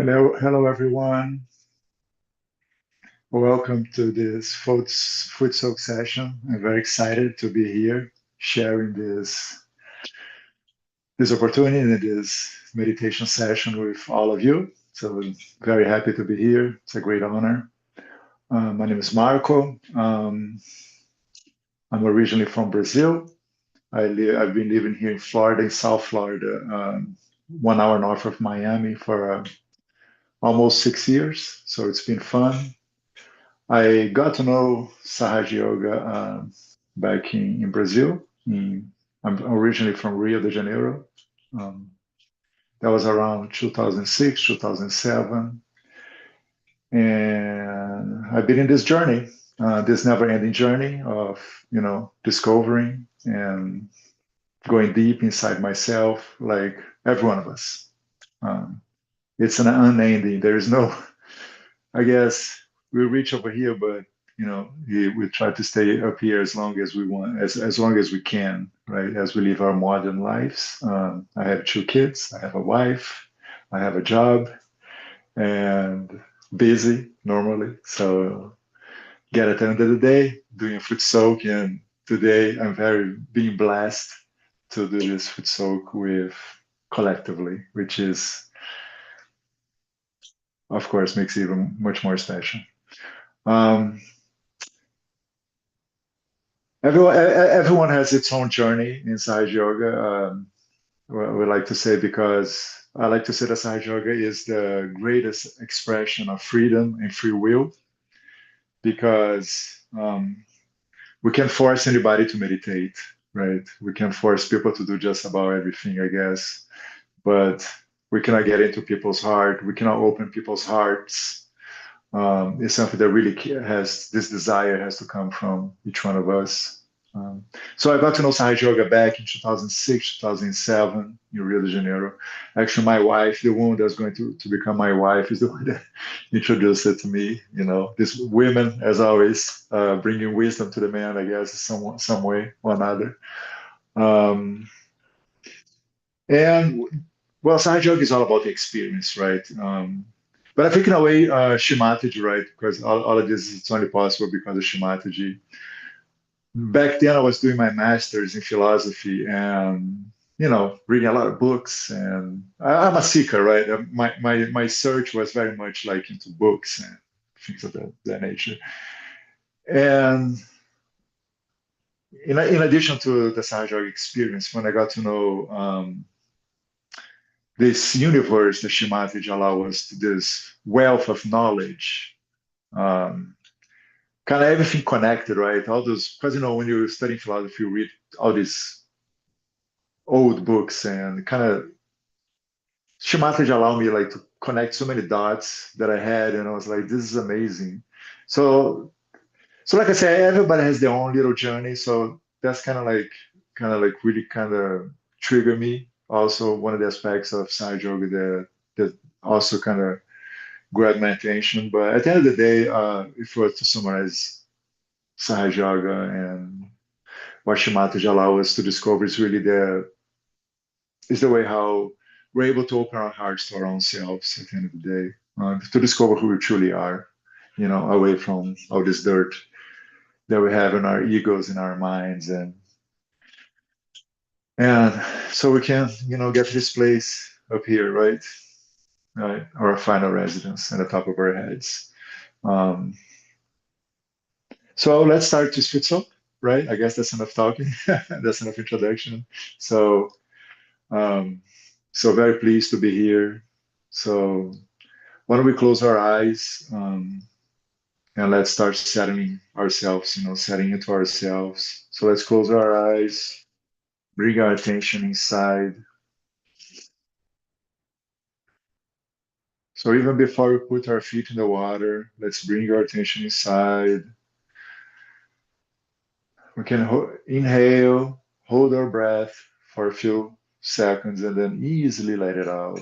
Hello everyone. Welcome to this Footsoak session. I'm very excited to be here sharing this opportunity and this meditation session with all of you. So I'm very happy to be here. It's a great honor. My name is Marco. I'm originally from Brazil. I've been living here in Florida, in South Florida, 1 hour north of Miami for almost 6 years. So it's been fun. I got to know Sahaja Yoga back in Brazil. I'm originally from Rio de Janeiro. Um, that was around 2006, 2007. And I've been in this journey, this never-ending journey of, discovering and going deep inside myself, like every one of us. Um, it's an unending. There is no I guess we reach over here, but we try to stay up here as long as we want, as long as we can, right? As we live our modern lives. I have 2 kids, I have a wife, I have a job, and busy normally. So get at the end of the day doing a foot soak, and today I'm very being blessed to do this foot soak with collectively, which is, of course, makes it even much more special. Um, everyone has its own journey inside yoga. We like to say because I like to say that Sahaja Yoga is the greatest expression of freedom and free will because we can force anybody to meditate, right? We can force people to do just about everything, I guess, but we cannot get into people's heart. We cannot open people's hearts. It's something that really has this desire has to come from each one of us. Um, so I got to know Sahaja Yoga back in 2006, 2007 in Rio de Janeiro. Actually, my wife, the woman that's going to become my wife, is the one that introduced it to me. These women, as always, bringing wisdom to the man, I guess, some way or another. Um, and well, Sahaja Yoga is all about the experience, right? But I think in a way, Shimataji, right? Because all of this is only possible because of Shimataji. Back then I was doing my master's in philosophy and reading a lot of books, and I'm a seeker, right? My search was very much like into books and things of that nature. And in addition to the Sahaja experience, when I got to know this universe that Shimataji allow us to, this wealth of knowledge, um, kind of everything connected, right? All those, because when you're studying philosophy, you read all these old books and kind of Shimataji allowed me like to connect so many dots that I had, and I was like, this is amazing. So, so like I said, everybody has their own little journey. So that's kind of like really kind of trigger me. Also, one of the aspects of Sahaja Yoga that also kind of grabbed my attention. But at the end of the day, if we were to summarize Sahaja Yoga and what Shimataji allow us to discover is the way how we're able to open our hearts to our own selves at the end of the day, to discover who we truly are, away from all this dirt that we have in our egos, in our minds, and so we can, get to this place up here, right? Right, our final residence at the top of our heads. Um, so let's start to switch up, right? I guess that's enough talking. That's enough introduction. So, um, so very pleased to be here. So why don't we close our eyes, and let's start settling ourselves, setting into ourselves. So let's close our eyes, bring our attention inside. So even before we put our feet in the water, let's bring our attention inside. We can inhale, hold our breath for a few seconds, and then easily let it out.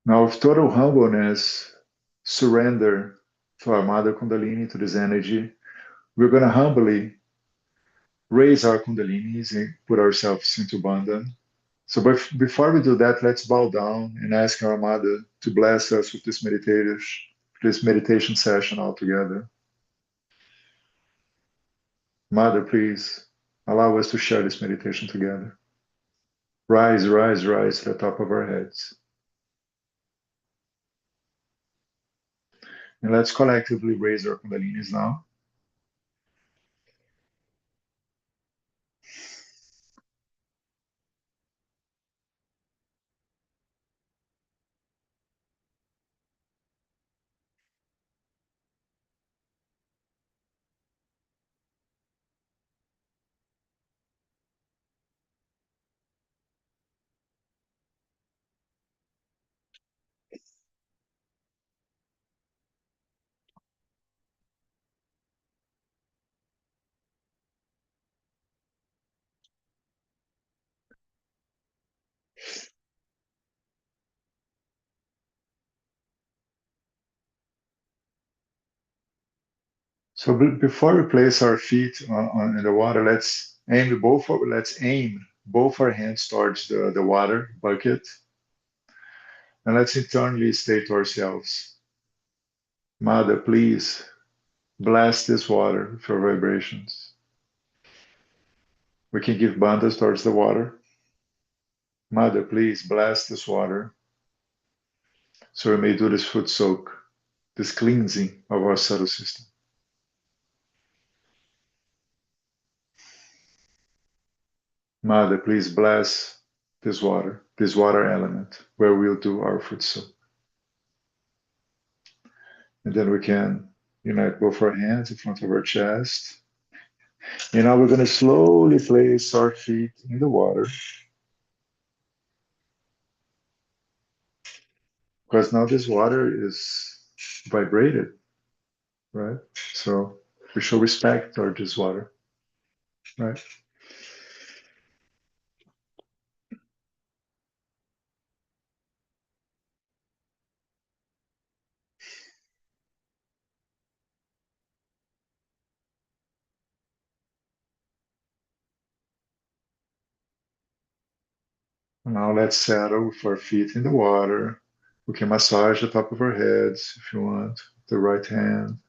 Now, with total humbleness, surrender to our Mother Kundalini, to this energy. We're going to humbly raise our Kundalinis and put ourselves into Bandhan. So before we do that, let's bow down and ask our Mother to bless us with this meditation session altogether. Mother, please allow us to share this meditation together. Rise, rise, rise to the top of our heads. And let's collectively raise our Kundalinis now. So before we place our feet in the water, let's aim both our hands towards the water bucket, and let's internally state to ourselves, Mother, please bless this water with your vibrations. We can give bandhas towards the water. Mother, please bless this water so we may do this foot soak, this cleansing of our subtle system. Mother, please bless this water element where we'll do our foot soak. And then we can unite both our hands in front of our chest. And now we're going to slowly place our feet in the water because now this water is vibrated, right? So we show respect toward this water, right? Now let's settle with our feet in the water. We can massage the top of our heads if you want, the right hand.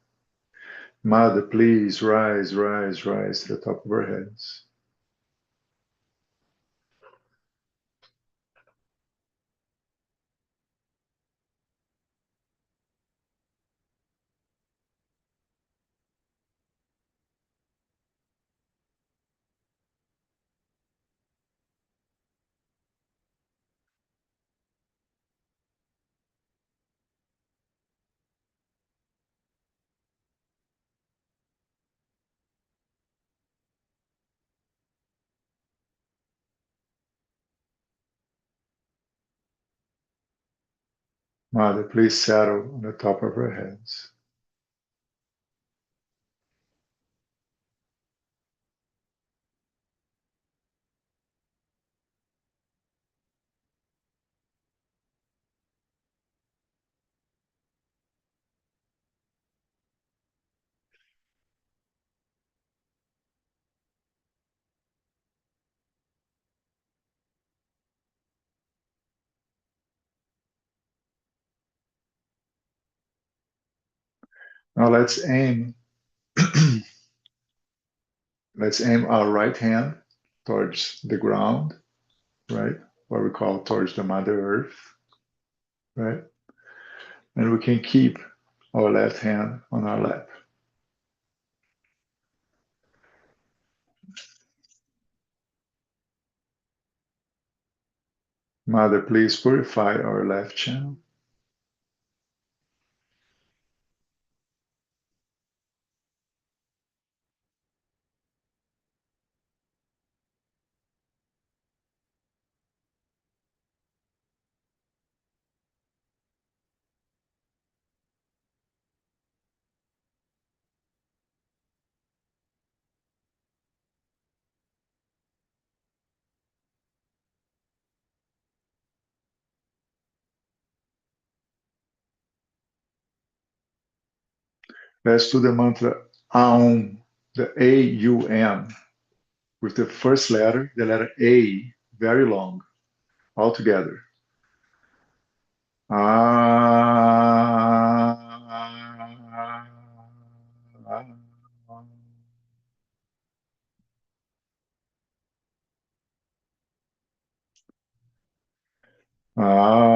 Mother, please rise, rise, rise to the top of our heads. Mother, please settle on the top of our heads. Now let's aim our right hand towards the ground, right? What we call towards the Mother Earth, right? And we can keep our left hand on our lap. Mother, please purify our left channel. Let's do the mantra Aum, the A-U-M, with the first letter, the letter A, very long, all together. Ah, ah.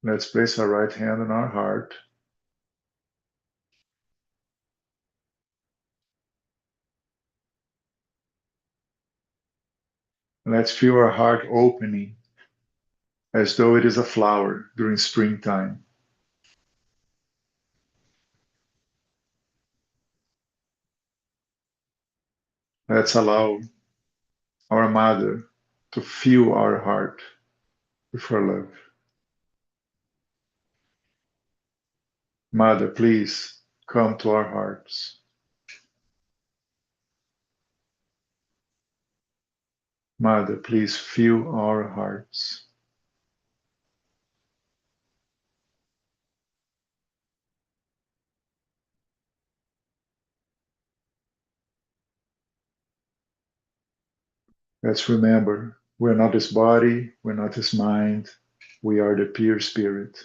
Let's place our right hand on our heart. Let's feel our heart opening as though it is a flower during springtime. Let's allow our mother to fill our heart with her love. Mother, please come to our hearts. Mother, please fill our hearts. Let's remember, we're not this body, we're not this mind, we are the pure spirit.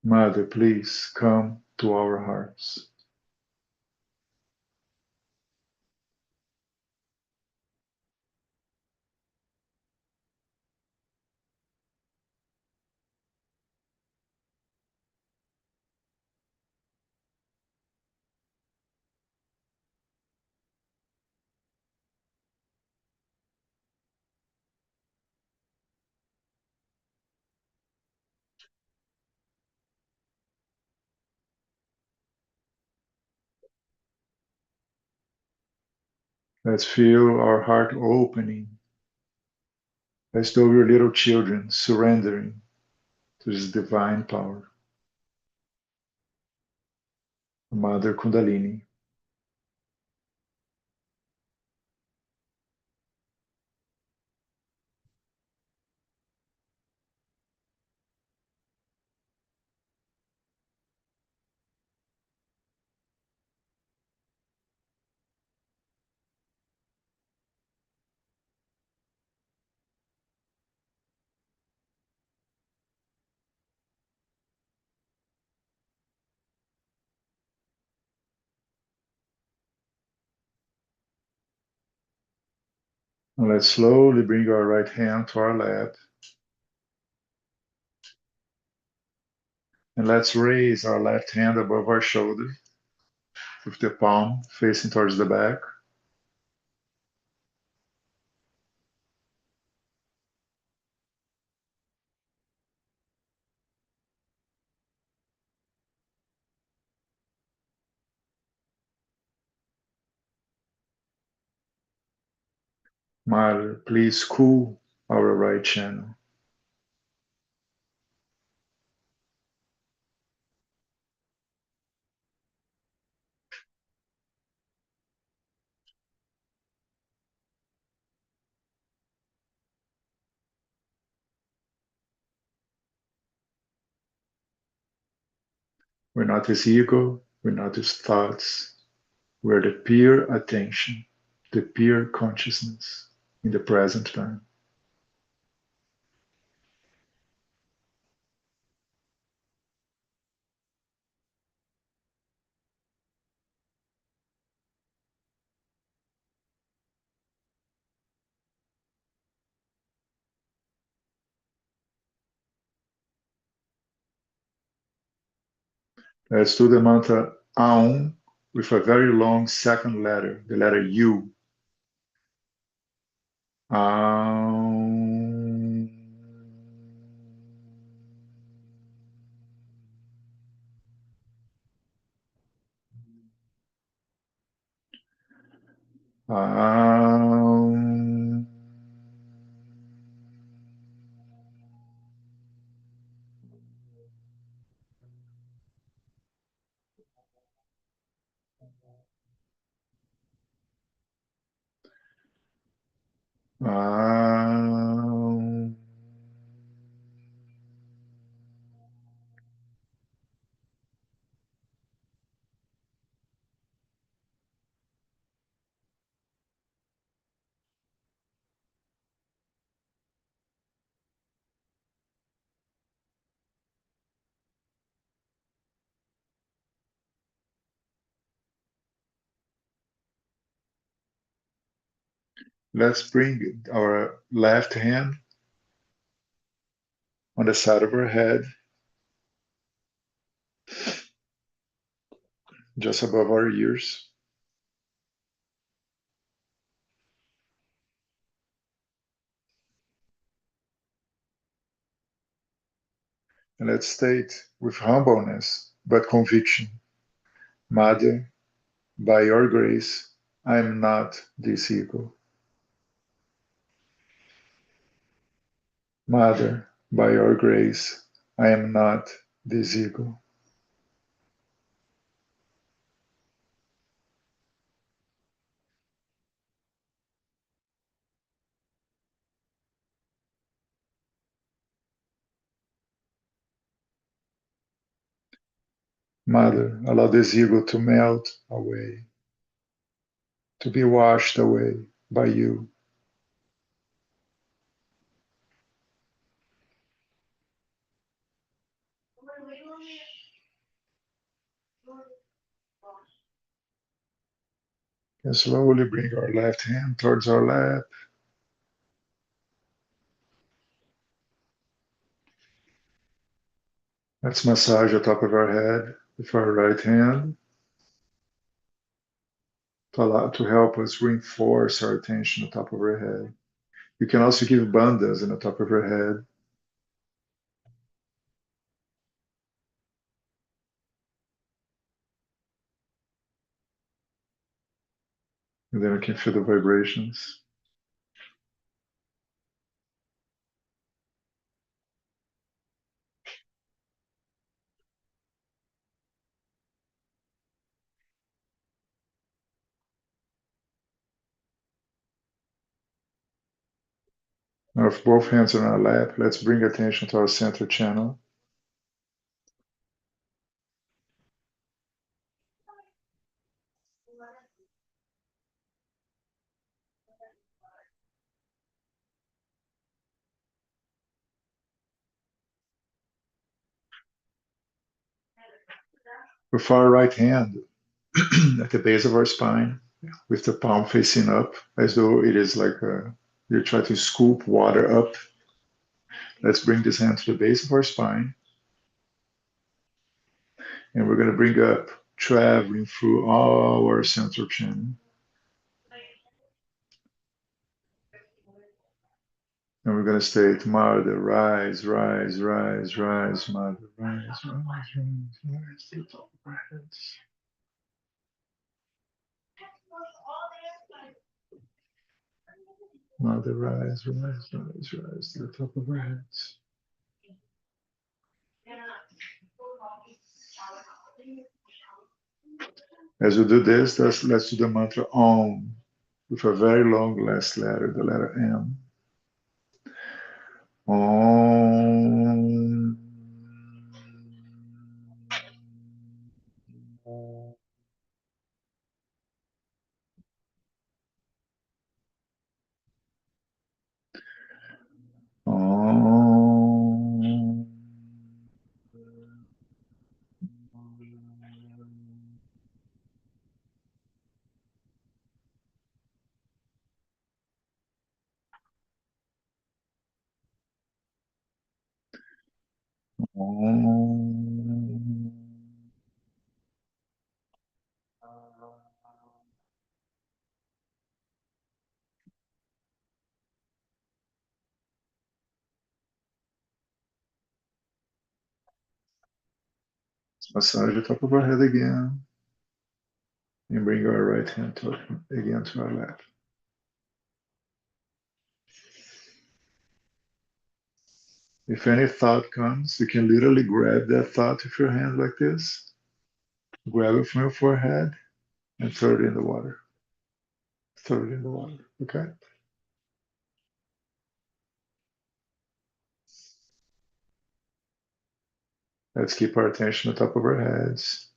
Mother, please come to our hearts. Let's feel our heart opening as though we're little children surrendering to this divine power. Mother Kundalini. And let's slowly bring our right hand to our lap. And let's raise our left hand above our shoulder with the palm facing towards the back. Mother, please cool our right channel. We're not his ego, we're not his thoughts. We're the pure attention, the pure consciousness in the present time. Let's do the mantra Aum with a very long second letter, the letter U. Aum. Aum. Aum. Let's bring our left hand on the side of our head, just above our ears. And let's state with humbleness but conviction, Mother, by your grace, I am not this ego. Mother, by your grace, I am not this ego. Mother, allow this ego to melt away, to be washed away by you. And slowly bring our left hand towards our lap. Let's massage the top of our head with our right hand to help us reinforce our attention on the top of our head. You can also give bandhas in the top of your head. And then we can feel the vibrations. Now, with both hands on our lap, let's bring attention to our center channel. With our right hand at the base of our spine, with the palm facing up, as though it is like you try to scoop water up. Let's bring this hand to the base of our spine. And we're going to bring up, traveling through all our central channel. And we're going to state, Mother, rise, rise, rise, rise, Mother, rise, rise, rise, rise, to the top of our heads. Mother, rise, rise, rise, rise, to the top of our heads. As we do this, let's do the mantra Om with a very long last letter, the letter M. Om. Om. Om. Massage the top of our head again. And bring our right hand again to our left. If any thought comes, you can literally grab that thought with your hand like this, grab it from your forehead, and throw it in the water. Throw it in the water, okay? Let's keep our attention on the top of our heads.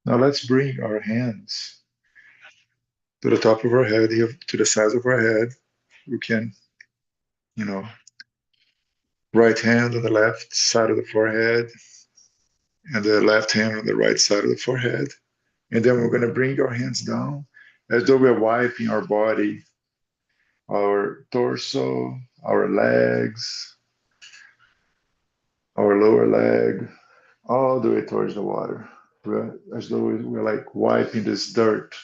Now let's bring our hands to the top of our head, here to the sides of our head. We can, you know, right hand on the left side of the forehead and the left hand on the right side of the forehead. And then we're going to bring our hands down as though we're wiping our body, our torso, our legs, our lower leg, all the way towards the water. As though we're like wiping this dirt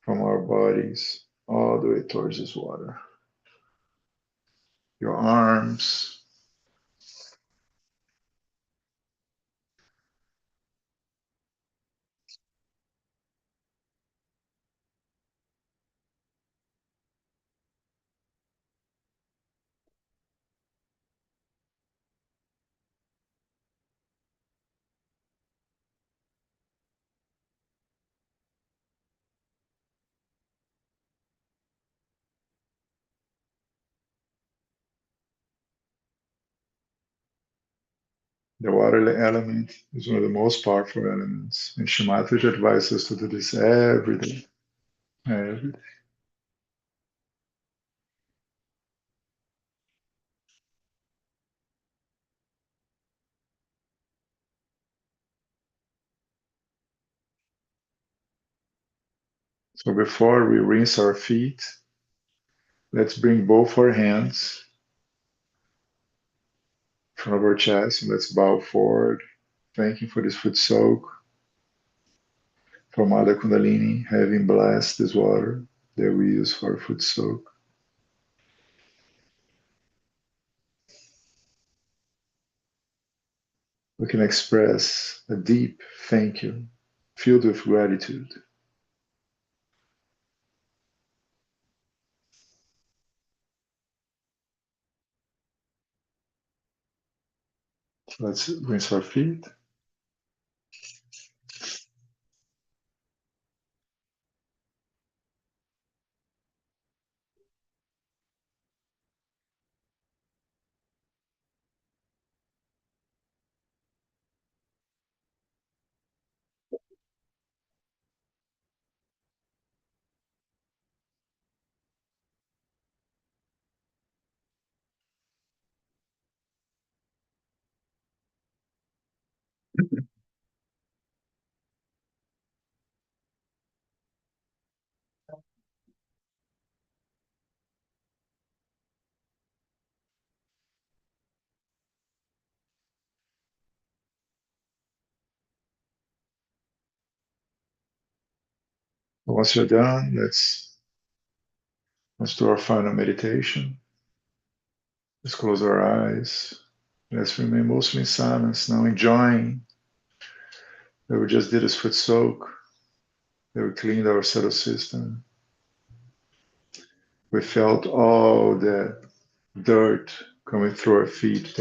from our bodies all the way towards this water. Your arms, the water element is one of the most powerful elements. And Shamatraj advises us to do this every day. Every day. So before we rinse our feet, let's bring both our hands in front of our chest and let's bow forward, thanking for this foot soak, for Mother Kundalini having blessed this water that we use for our foot soak. We can express a deep thank you, filled with gratitude. Let's rinse our feet. Once you're done, let's do our final meditation. Let's close our eyes. Let's remain mostly in silence now, enjoying that we just did this foot soak, that we cleaned our subtle system. We felt all that dirt coming through our feet.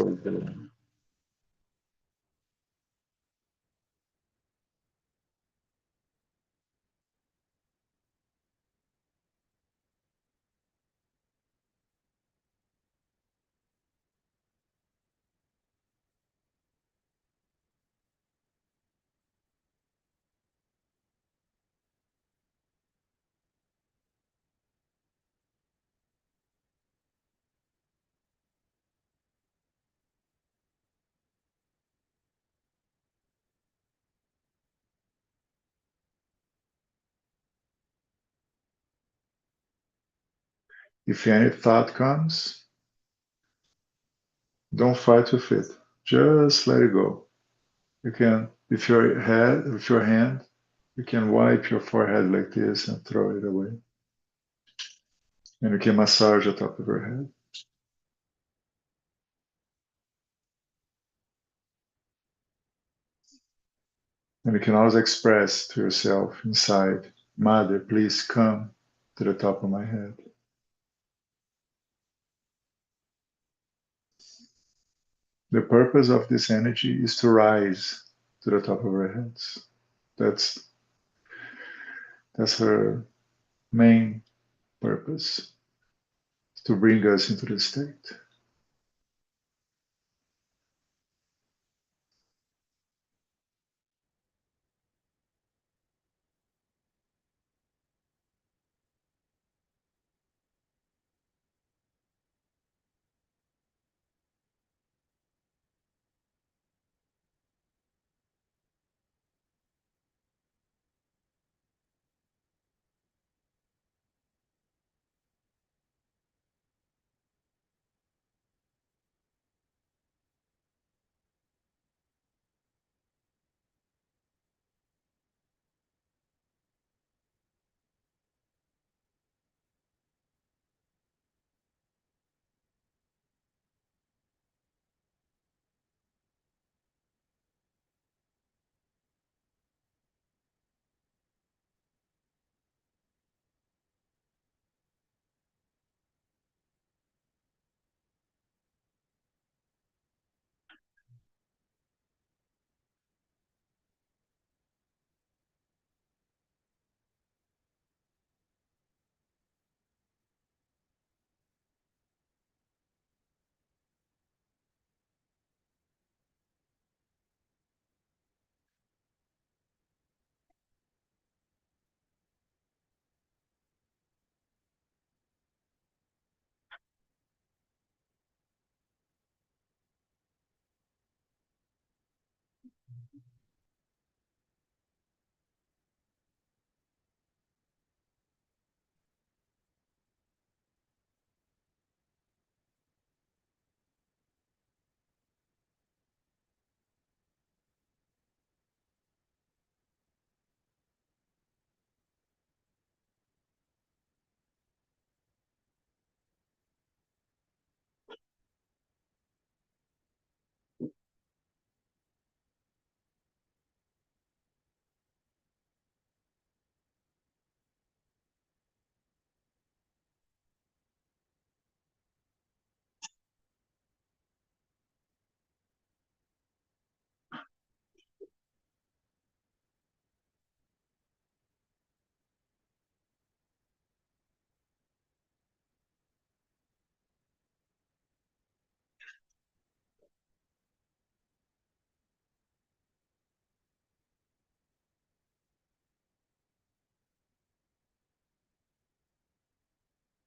If any thought comes, don't fight with it. Just let it go. You can, with your hand, you can wipe your forehead like this and throw it away. And you can massage the top of your head. And you can always express to yourself inside, Mother, please come to the top of my head. The purpose of this energy is to rise to the top of our heads. That's that's her main purpose, to bring us into the state.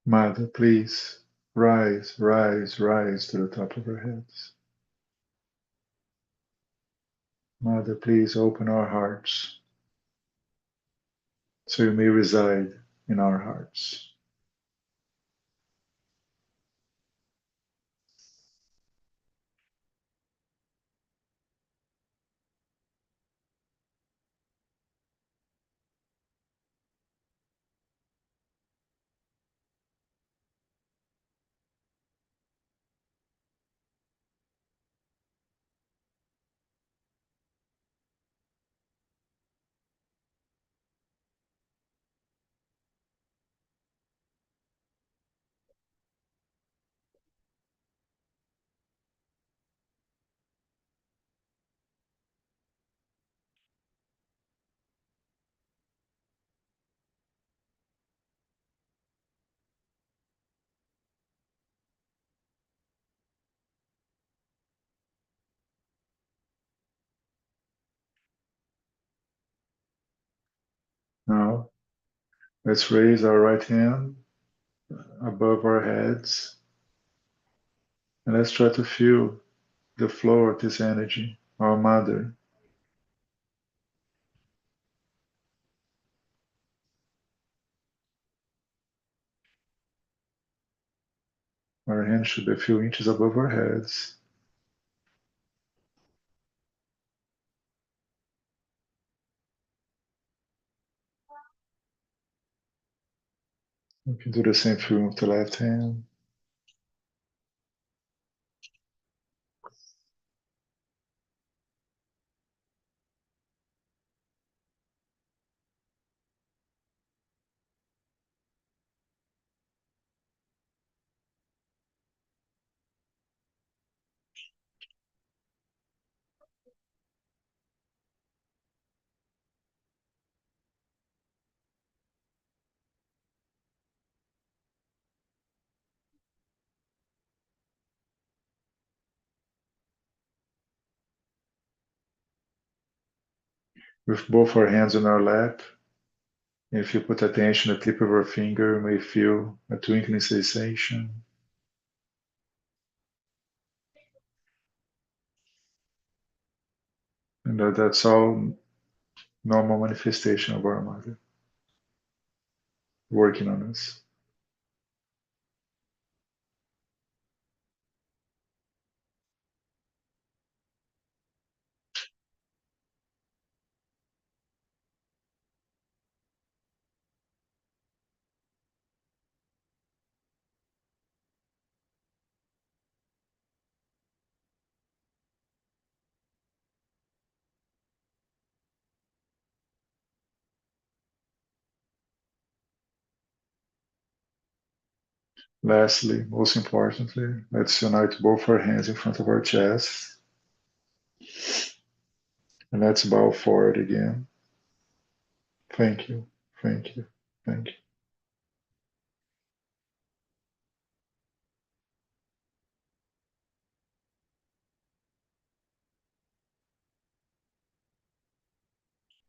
Mother, please rise, rise, rise to the top of our heads. Mother, please open our hearts so you may reside in our hearts. Now, let's raise our right hand above our heads and let's try to feel the flow of this energy, our Mother. Our hands should be a few inches above our heads. You can do the same feeling with the left hand. With both our hands on our lap, if you put attention, the tip of our finger, you may feel a twinkling sensation. And that's all normal manifestation of our mother working on us. Lastly, most importantly, let's unite both our hands in front of our chest. And let's bow forward again. Thank you, thank you, thank you.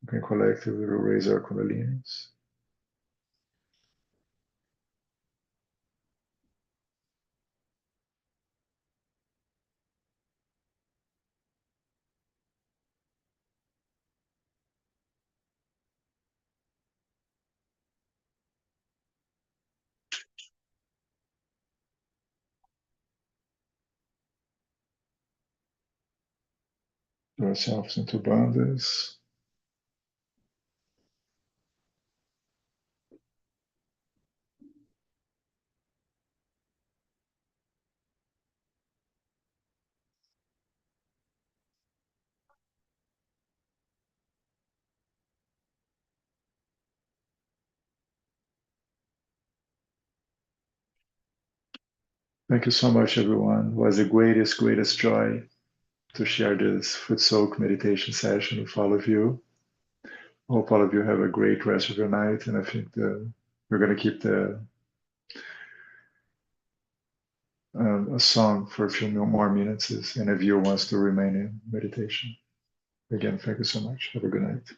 We can collectively raise our kundalinis. Ourselves into bandhas. Thank you so much, everyone. It was the greatest joy to share this Footsoak meditation session with all of you. Hope all of you have a great rest of your night, and I think we're going to keep a song for a few more minutes if any of you wants to remain in meditation. Again, thank you so much. Have a good night.